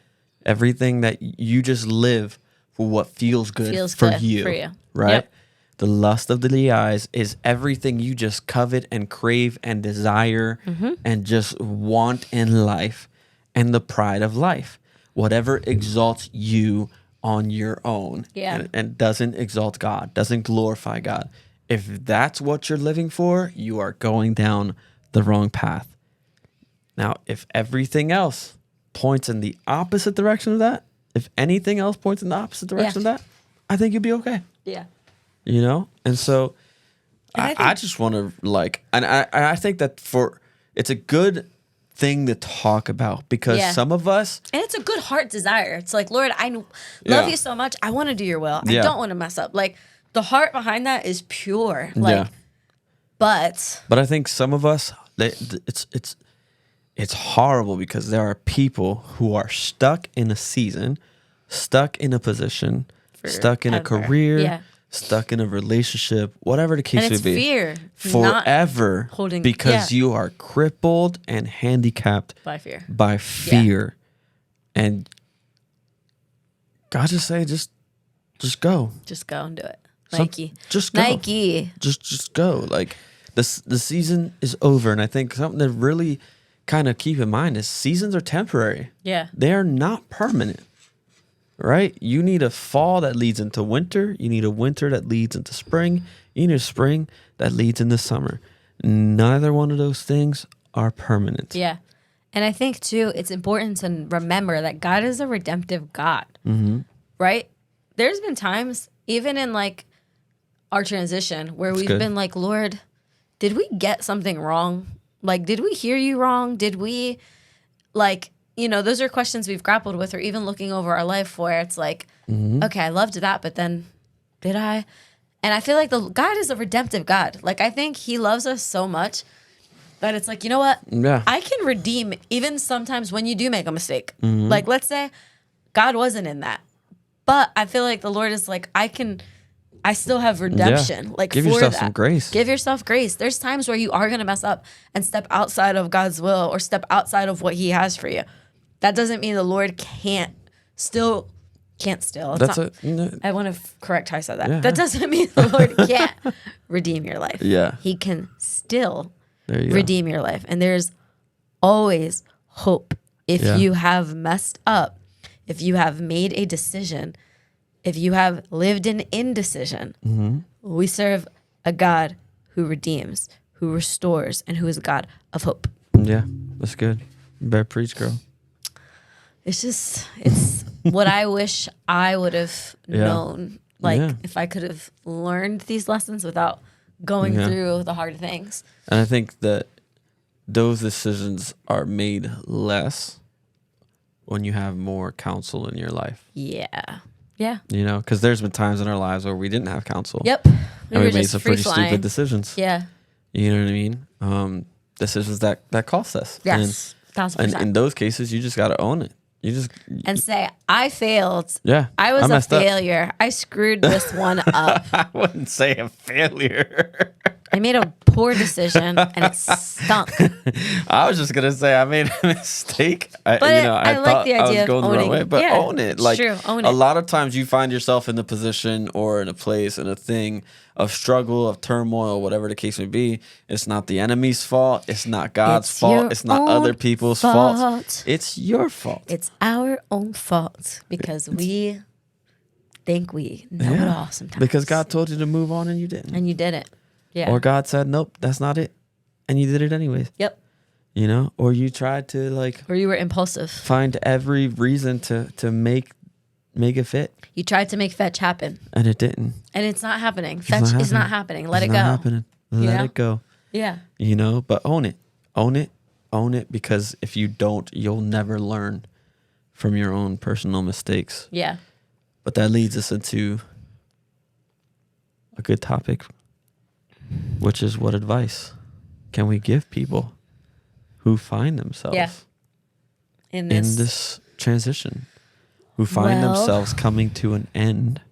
Everything that you just live for what feels good for you. Right? Yep. The lust of the eyes is everything you just covet and crave and desire and just want in life. And the pride of life. Whatever exalts you on your own and doesn't exalt God, doesn't glorify God. If that's what you're living for, you are going down the wrong path. Now, if everything else points in the opposite direction of that, if anything else points in the opposite direction of that, I think you'll be okay. Yeah. You know? And so I just want to like, and I think that it's a good thing to talk about because some of us, and it's a good heart desire. It's like, Lord, I love you so much. I want to do your will. I don't want to mess up. Like the heart behind that is pure. Like, but I think some of us, it's horrible because there are people who are stuck in a season, stuck in a position stuck in a career, stuck in a relationship, whatever the case and it's may be. fear. Forever. Holding, because you are crippled and handicapped by fear. And God just say, just go. Just go and do it. Nike. Just go. Nike. Just go. Like the season is over. And I think something to really kind of keep in mind is seasons are temporary. Yeah. They are not permanent. Right? You need a fall that leads into winter. You need a winter that leads into spring. You need a spring that leads into summer. Neither one of those things are permanent. Yeah. And I think, too, it's important to remember that God is a redemptive God. Mm-hmm. Right? There's been times, even in like our transition, where we've been like, Lord, did we get something wrong? Like, did we hear you wrong? Did we, like, you know, those are questions we've grappled with, or even looking over our life where it's like, okay, I loved that, but then did I? And I feel like God is a redemptive God. Like, I think he loves us so much that it's like, you know what? Yeah. I can redeem even sometimes when you do make a mistake. Like, let's say God wasn't in that. But I feel like the Lord is like, I still have redemption. Yeah. Like, give for yourself that. some grace. Give yourself grace. There's times where you are going to mess up and step outside of God's will or step outside of what he has for you. That doesn't mean the Lord can't still. I want to correct how I said that. Yeah. That doesn't mean the Lord can't redeem your life. Yeah. He can still you redeem your life. And there's always hope. If you have messed up, if you have made a decision, if you have lived in indecision, we serve a God who redeems, who restores, and who is a God of hope. Yeah, that's good. You better preach, girl. It's what I wish I would have known. Like, if I could have learned these lessons without going through the hard things. And I think that those decisions are made less when you have more counsel in your life. Yeah. Yeah. You know, because there's been times in our lives where we didn't have counsel. Yep. And we made some pretty stupid decisions. Yeah. You know what I mean? Decisions that cost us. Yes. 1000%. And in those cases, you just got to own it. And say, I failed. Yeah. I was a failure. I screwed this one up. I wouldn't say a failure. I made a poor decision and it stunk. I was just gonna say I made a mistake. I like the idea of owning. Own it. Like, true. Own it. A lot of times you find yourself in the position or in a place in a thing of struggle, of turmoil, whatever the case may be. It's not the enemy's fault. It's not God's fault. It's not other people's fault. It's your fault. It's our own fault because we think we know it all sometimes. Because God told you to move on and you didn't. And you didn't. Yeah. Or God said, nope, that's not it. And you did it anyways. Yep. You know, or you tried to or you were impulsive. Find every reason to make it fit. You tried to make fetch happen. And it didn't. And it's not happening. Fetch is not happening. Let it go. Happening. Let it go. Yeah. You know, but own it. Own it. Own it, because if you don't, you'll never learn from your own personal mistakes. Yeah. But that leads us into a good topic, which is what advice can we give people who find themselves in this transition, who find themselves coming to an end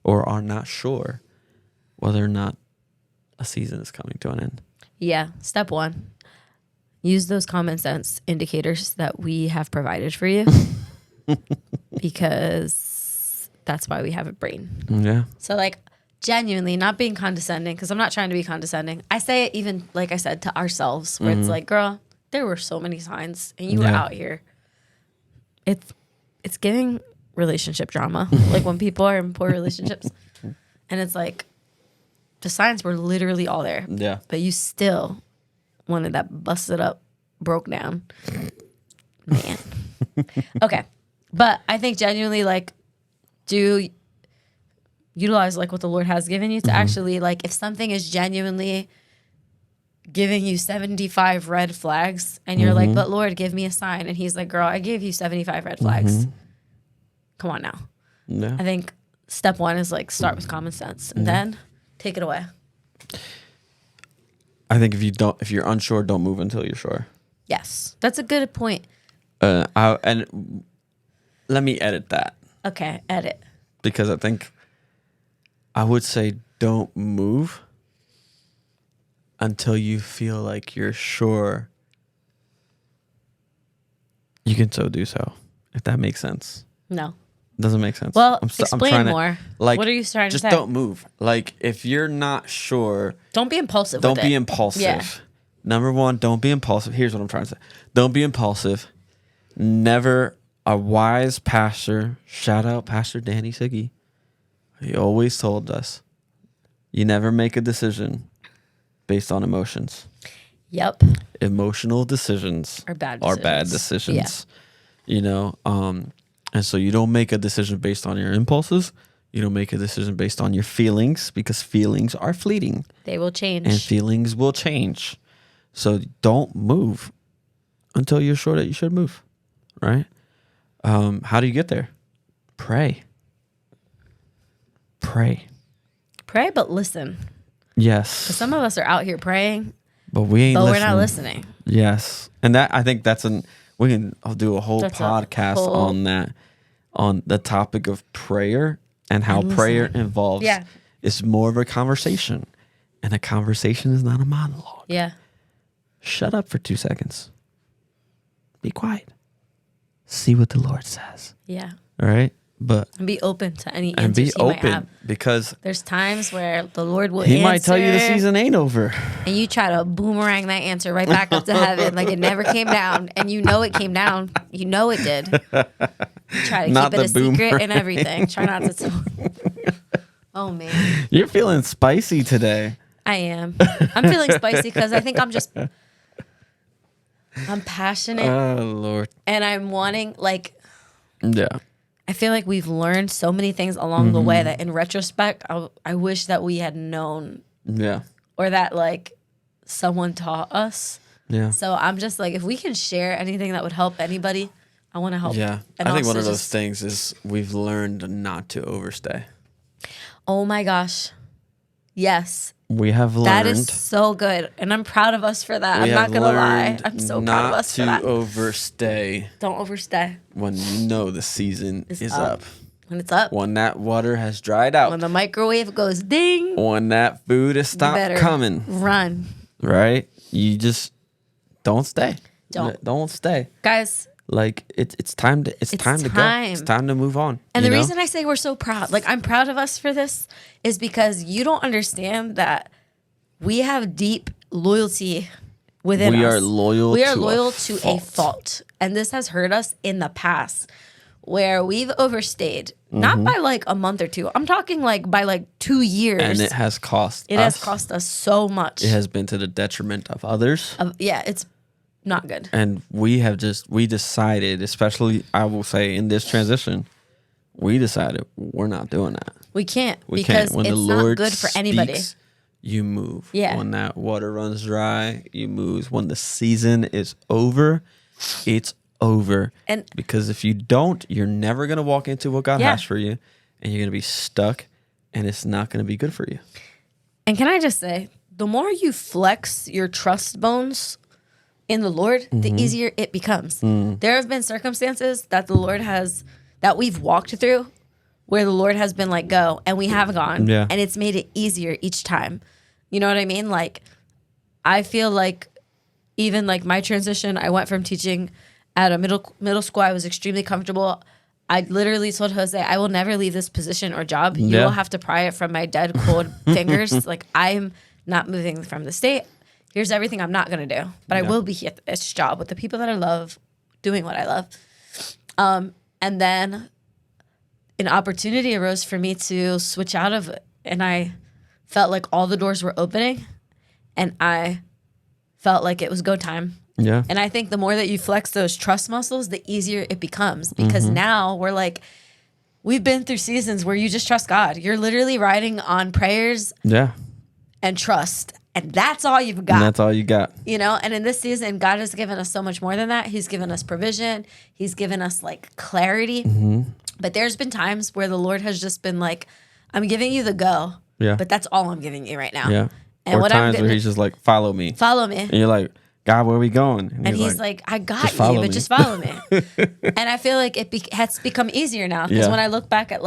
or are not sure whether or not a season is coming to an end? Yeah. Step one, use those common sense indicators that we have provided for you because that's why we have a brain. Yeah. So genuinely, not being condescending, because I'm not trying to be condescending. I say it even, like I said, to ourselves, where it's like, girl, there were so many signs and you were out here. It's giving relationship drama. Like when people are in poor relationships and it's like the signs were literally all there. Yeah. But you still wanted that busted up, broke down. Man. Okay. But I think genuinely do utilize what the Lord has given you to actually if something is genuinely giving you 75 red flags and you're like, but Lord, give me a sign. And he's like, girl, I gave you 75 red flags. Come on now. Yeah. I think step one is start with common sense and then take it away. I think if you're unsure, don't move until you're sure. Yes. That's a good point. And let me edit that. Okay. Edit. Because I think I would say don't move until you feel like you're sure you can so do so. If that makes sense. No. Doesn't make sense. Well, I'm explain trying more. Like, what are you trying to say? Just don't move. Like, if you're not sure, don't be impulsive. Don't be it. impulsive. Yeah. Number one, don't be impulsive. Here's what I'm trying to say. Don't be impulsive. Never a wise pastor. Shout out Pastor Danny Siggy. He always told us, you never make a decision based on emotions. Yep. Emotional decisions are bad decisions. Yeah. You know, and so you don't make a decision based on your impulses. You don't make a decision based on your feelings, because feelings are fleeting. They will change. And feelings will change. So don't move until you're sure that you should move, right? How do you get there? Pray. Pray, but listen. Yes. Some of us are out here praying, but we're not listening. Yes. And that, I think we can do a whole podcast on that, on the topic of prayer and how prayer involves. Yeah. It's more of a conversation, and a conversation is not a monologue. Yeah. Shut up for 2 seconds. Be quiet. See what the Lord says. Yeah. All right. And be open to any answers he might have. Because there's times where the Lord will He might tell you the season ain't over. And you try to boomerang that answer right back up to heaven like it never came down. And you know it came down. You know it did. You try to keep it a secret and everything. Try not to tell. Oh, man. You're feeling spicy today. I am. I'm feeling spicy because I think I'm passionate. Oh, Lord. And I'm wanting, yeah. I feel like we've learned so many things along the way that in retrospect, I wish that we had known. Yeah. Or that someone taught us. Yeah. So I'm just if we can share anything that would help anybody, I want to help. Yeah. And I think one of those things is we've learned not to overstay. Oh my gosh. Yes. We have learned. That is so good. And I'm proud of us for that. I'm not going to lie. I'm so proud of us for that. Not to overstay. Don't overstay. When you know the season is up. When it's up. When that water has dried out. When the microwave goes ding. When that food has stopped coming. Run. Right? You just don't stay. Don't stay. Guys. It's time to go. It's time to move on. And the reason I say we're so proud, I'm proud of us for this, is because you don't understand that we have deep loyalty within us. We are loyal to a fault. And this has hurt us in the past, where we've overstayed, not by a month or two. I'm talking by 2 years. And it has cost us. It has cost us so much. It has been to the detriment of others. It's not good. And we decided, especially I will say in this transition, we decided we're not doing that. We can't because when it's the Lord not good for anybody. Speaks, you move. Yeah. When that water runs dry, you move. When the season is over, it's over. And because if you don't, you're never going to walk into what God has for you, and you're going to be stuck, and it's not going to be good for you. And can I just say, the more you flex your trust bones in the Lord, the easier it becomes. There have been circumstances that that we've walked through where the Lord has been go, and we have gone, and it's made it easier each time. You know what I mean? I feel even my transition, I went from teaching at a middle school. I was extremely comfortable. I literally told Jose, I will never leave this position or job. You will have to pry it from my dead cold fingers. I'm not moving from the state. Here's everything I'm not going to do. But I will be here at this job with the people that I love, doing what I love. And then an opportunity arose for me to switch out of it. And I felt like all the doors were opening. And I felt like it was go time. Yeah. And I think the more that you flex those trust muscles, the easier it becomes. Because now we're we've been through seasons where you just trust God. You're literally riding on prayers and trust. And that's all you've got. And that's all you got. And in this season, God has given us so much more than that. He's given us provision. He's given us clarity. But there's been times where the Lord has just been I'm giving you the go. Yeah. But that's all I'm giving you right now. Yeah. And or times where he's just follow me. Follow me. And you're God, where are we going? And he's I got you, but just follow me. And I feel it has become easier now. Because when I look back at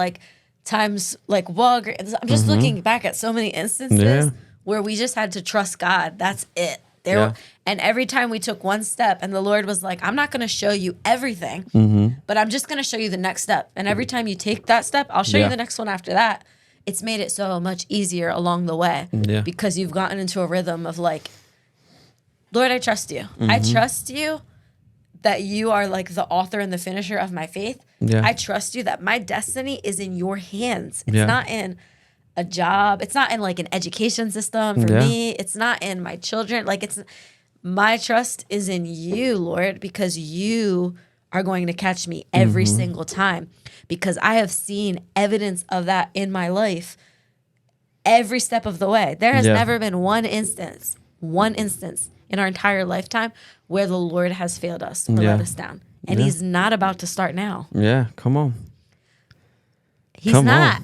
times like Walgreens. I'm just looking back at so many instances Yeah. where we just had to trust God. That's it. Yeah. And every time we took one step, and the Lord was like, I'm not going to show you everything, but I'm just going to show you the next step. And every time you take that step, I'll show you Yeah. the next one after that. It's made it so much easier along the way Yeah. because you've gotten into a rhythm of like, Lord, I trust you. I trust you that you are like the author and the finisher of my faith. Yeah. I trust you that my destiny is in your hands. It's Yeah. not in a job. It's not in like an education system for Yeah. me. It's not in my children. Like it's my trust is in you, Lord, because you are going to catch me every single time because I have seen evidence of that in my life every step of the way. There has Yeah. never been one instance in our entire lifetime where the Lord has failed us or Yeah. let us down. And Yeah. he's not about to start now. Yeah. Come on. He's Come not.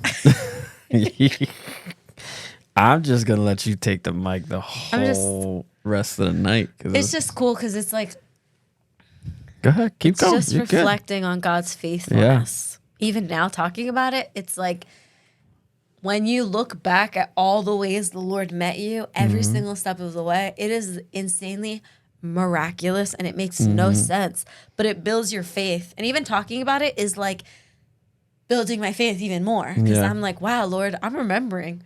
I'm just gonna let you take the mic the whole rest of the night. It's just cool because it's like, Go ahead, keep it's going. just You're good. reflecting on God's faithfulness. Even now, talking about it, it's like when you look back at all the ways the Lord met you, every single step of the way, it is insanely miraculous and it makes no sense, but it builds your faith. And even talking about it is like building my faith even more because Yeah. I'm like, wow, Lord, I'm remembering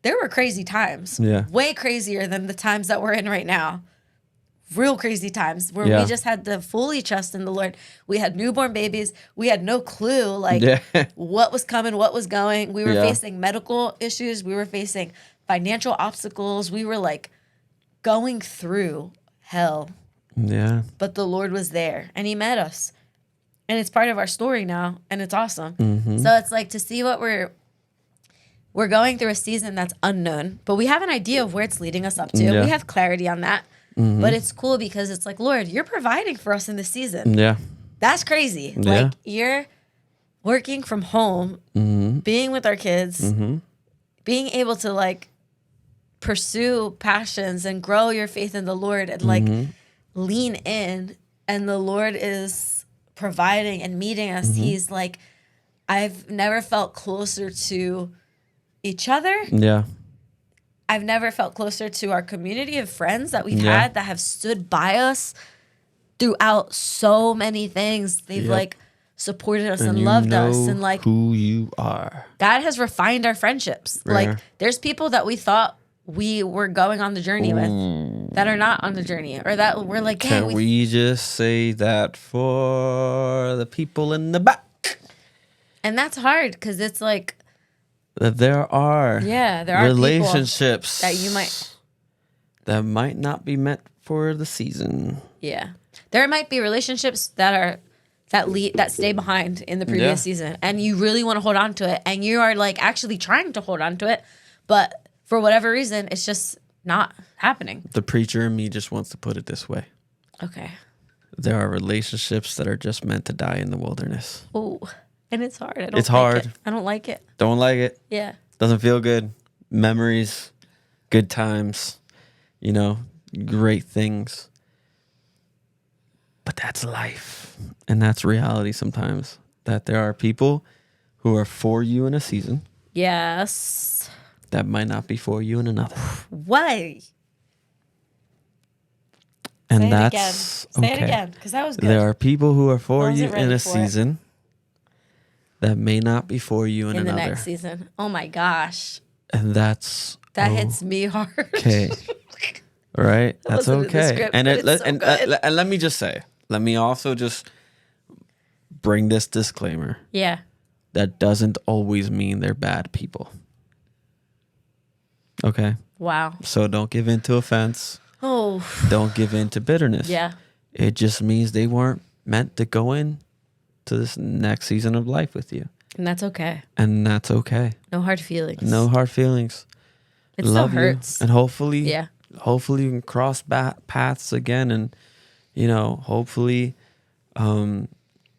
there were crazy times, Yeah. way crazier than the times that we're in right now. Real crazy times where Yeah. we just had to fully trust in the Lord. We had newborn babies. We had no clue like Yeah. what was coming, what was going. We were Yeah. facing medical issues. We were facing financial obstacles. We were like going through hell, Yeah. but the Lord was there and he met us. And it's part of our story now and it's awesome. So it's like to see what we're going through a season that's unknown, but we have an idea of where it's leading us up to. Yeah. We have clarity on that. But it's cool because it's like, Lord, you're providing for us in this season. Yeah. That's crazy. Yeah. Like you're working from home, being with our kids, being able to like pursue passions and grow your faith in the Lord and like lean in. And the Lord is providing and meeting us. He's like, I've never felt closer to each other. Yeah. I've never felt closer to our community of friends that we've Yeah. had that have stood by us throughout so many things. They've Yep. like supported us and you loved us know and like who you are. God has refined our friendships. Rare. Like there's people that we thought we were going on the journey with that are not on the journey or that we're like, dang, Can we just say that for the people in the back? and that's hard because it's like, That there are there are relationships that you might, that might not be meant for the season. there might be relationships that stay behind in the previous season and you really want to hold on to it and you are like actually trying to hold on to it, but for whatever reason, it's just not happening. The preacher in me just wants to put it this way. Okay. There are relationships that are just meant to die in the wilderness. Oh, and it's hard. I don't It's like hard. it. I don't like it. Don't like it. Yeah. Doesn't feel good. Memories, good times, great things. But that's life. And that's reality sometimes. That there are people who are for you in a season Yes. that might not be for you in another. Why? And Say that's it again. Say it again, because that was good. There are people who are for you wasn't in ready a for it. season that may not be for you in in the another. next season. Oh my gosh. And that's That hits me hard. okay. Right? That's wasn't in the okay. script, And but it's so good. and let me just say, let me also just bring this disclaimer. Yeah. That doesn't always mean they're bad people. Okay? Wow. So don't give in to offense. Oh. Don't give in to bitterness. Yeah. It just means they weren't meant to go in to this next season of life with you. And that's okay. And that's okay. No hard feelings. No hard feelings. It Love still you. hurts. And hopefully, Yeah. hopefully you can cross paths again. And, hopefully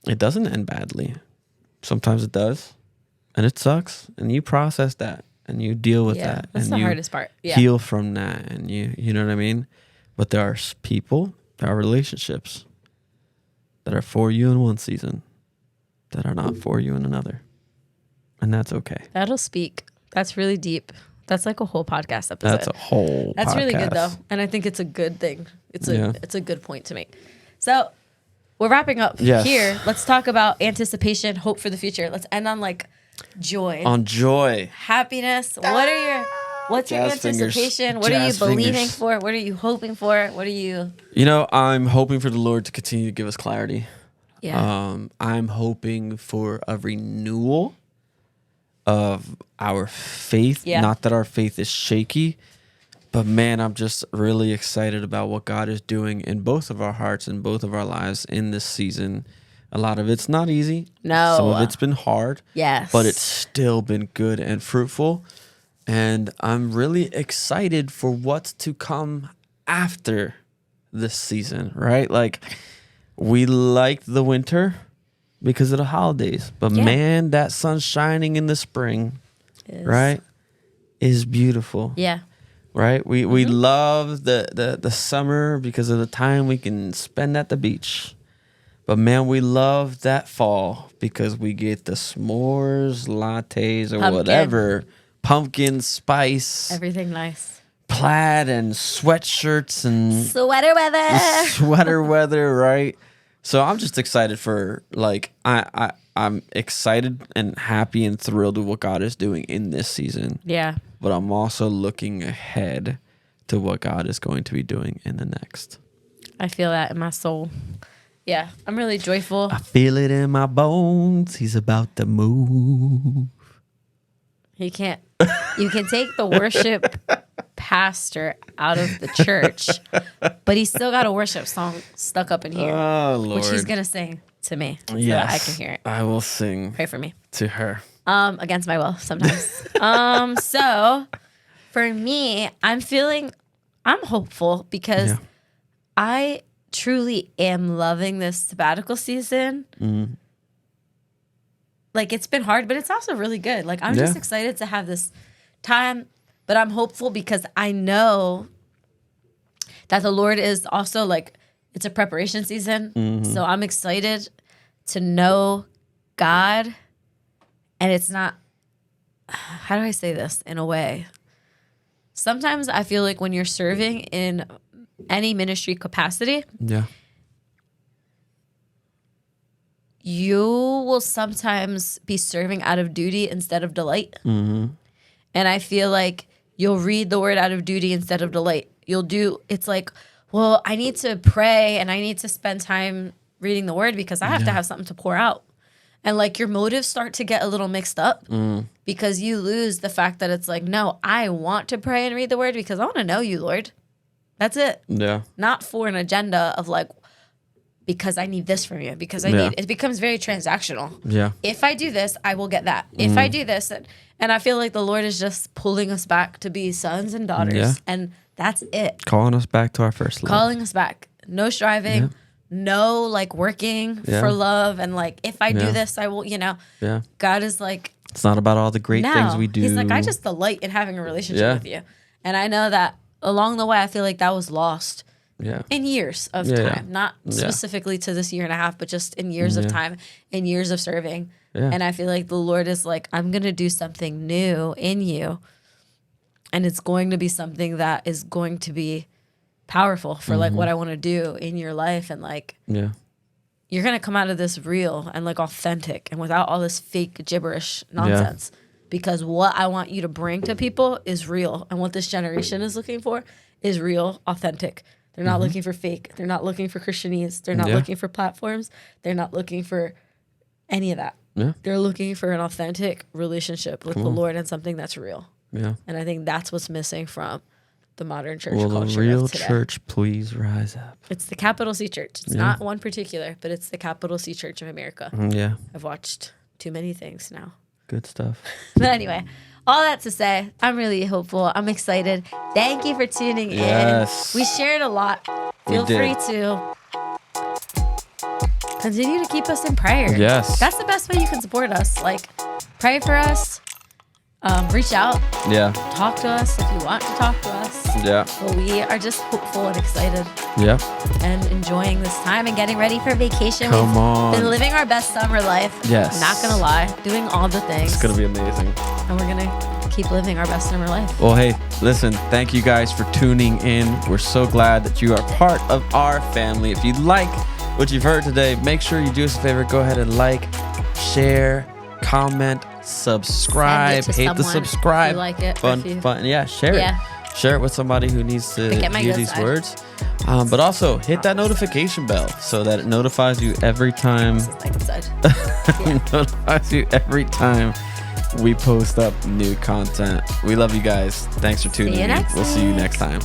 it doesn't end badly. Sometimes it does. And it sucks. And you process that. And you deal with Yeah. that. That's and the you hardest part. Yeah. heal from that. And you know what I mean? But there are people, there are relationships that are for you in one season that are not for you in another. and that's okay. That'll speak. That's really deep. That's like a whole podcast episode. That's a whole That's podcast. really good though. And I think it's a good thing. It's a Yeah. it's a good point to make. So we're wrapping up Yes. here. Let's talk about anticipation, hope for the future. Let's end on like joy. On joy. Happiness. What's your Jazz fingers. anticipation? What are you Jazz believing fingers. for? What are you hoping for? What are you You know, I'm hoping for the Lord to continue to give us clarity. Yeah. I'm hoping for a renewal of our faith. Yeah. Not that our faith is shaky, but man, I'm just really excited about what God is doing in both of our hearts and both of our lives in this season. A lot of it's not easy. No. Some of it's been hard. Yes. But it's still been good and fruitful. And I'm really excited for what's to come after this season, right? Like, we liked the winter because of the holidays. But Yeah. man, that sun shining in the spring, Is- right, is beautiful. Yeah. Right? We love the summer because of the time we can spend at the beach. But man, we love that fall because we get the s'mores, lattes, or Pumpkin. whatever. Pumpkin spice, Everything nice. plaid and sweatshirts and Sweater weather. sweater weather, right? So I'm just excited for like I'm excited and happy and thrilled with what God is doing in this season. Yeah. But I'm also looking ahead to what God is going to be doing in the next. I feel that in my soul. Yeah. I'm really joyful. I feel it in my bones. He's about to move. You can take the worship pastor out of the church, but he's still got a worship song stuck up in here, Oh, Lord. which he's going to sing to me so Yes, that I can hear it. I will sing Pray for me. to her. Against my will sometimes. So for me, I'm hopeful because Yeah. I truly am loving this sabbatical season. Mm. Like, it's been hard, but it's also really good. Like, I'm just Yeah. excited to have this time, but I'm hopeful because I know that the Lord is also like, it's a preparation season. Mm-hmm. So I'm excited to know God. And it's not, how do I say this in a way? Sometimes I feel like when you're serving in any ministry capacity, Yeah. you will sometimes be serving out of duty instead of delight. Mm-hmm. And I feel like you'll read the word out of duty instead of delight. It's like, well, I need to pray and I need to spend time reading the word because I have to have something to pour out. And like your motives start to get a little mixed up because you lose the fact that it's like, no, I want to pray and read the word because I want to know you, Lord. That's it. Yeah. Not for an agenda of like, because I need this from you, because it becomes very transactional. Yeah. If I do this, I will get that. If I do this, and I feel like the Lord is just pulling us back to be sons and daughters. Yeah. And that's it. Calling us back to our first love. Calling us back. No striving. No like working Yeah. for love. And like, if I do Yeah. this, I will, Yeah. God is like, It's not about all the great no. things we do. He's like, I just delight in having a relationship Yeah. with you. And I know that along the way, I feel like that was lost Yeah. in years of Yeah. time, not specifically to this year and a half, but just in years of time, in years of serving. Yeah. And I feel like the Lord is like, I'm going to do something new in you. And it's going to be something that is going to be powerful for like what I want to do in your life. And like, Yeah. you're going to come out of this real and like authentic and without all this fake gibberish nonsense. Because what I want you to bring to people is real. And what this generation is looking for is real, authentic. They're not looking for fake. They're not looking for Christianese. They're not looking for platforms. They're not looking for any of that. Yeah. They're looking for an authentic relationship with the Lord and something that's real. Yeah. And I think that's what's missing from the modern church Will the culture real of today. church please rise up? It's the capital C church. It's not one particular, but it's the capital C church of America. Yeah. I've watched too many things now. Good stuff. But anyway, all that to say, I'm really hopeful. I'm excited. Thank you for tuning Yes. in. We shared a lot. Feel did. free to continue to keep us in prayer. Yes. That's the best way you can support us. Like, pray for us. reach out, Yeah. talk to us if you want to talk to us. Yeah. But we are just hopeful and excited Yeah. and enjoying this time and getting ready for vacation. Come We've on. been living our best summer life. Yes. Not gonna lie, doing all the things. It's going to be amazing. And we're gonna keep living our best summer life. Well, hey, listen, thank you guys for tuning in. We're so glad that you are part of our family. If you like what you've heard today, make sure you do us a favor. Go ahead and like, share, comment, subscribe. Send it to Hit the someone subscribe if you like it, or if you- button. Yeah, share Yeah. it. Share it with somebody who needs to Get my hear good these side. words. But also hit that notification bell so that it notifies you every time. This is my good side. Notifies you every time we post up new content. We love you guys. Thanks for tuning you in. next We'll see you week. next time.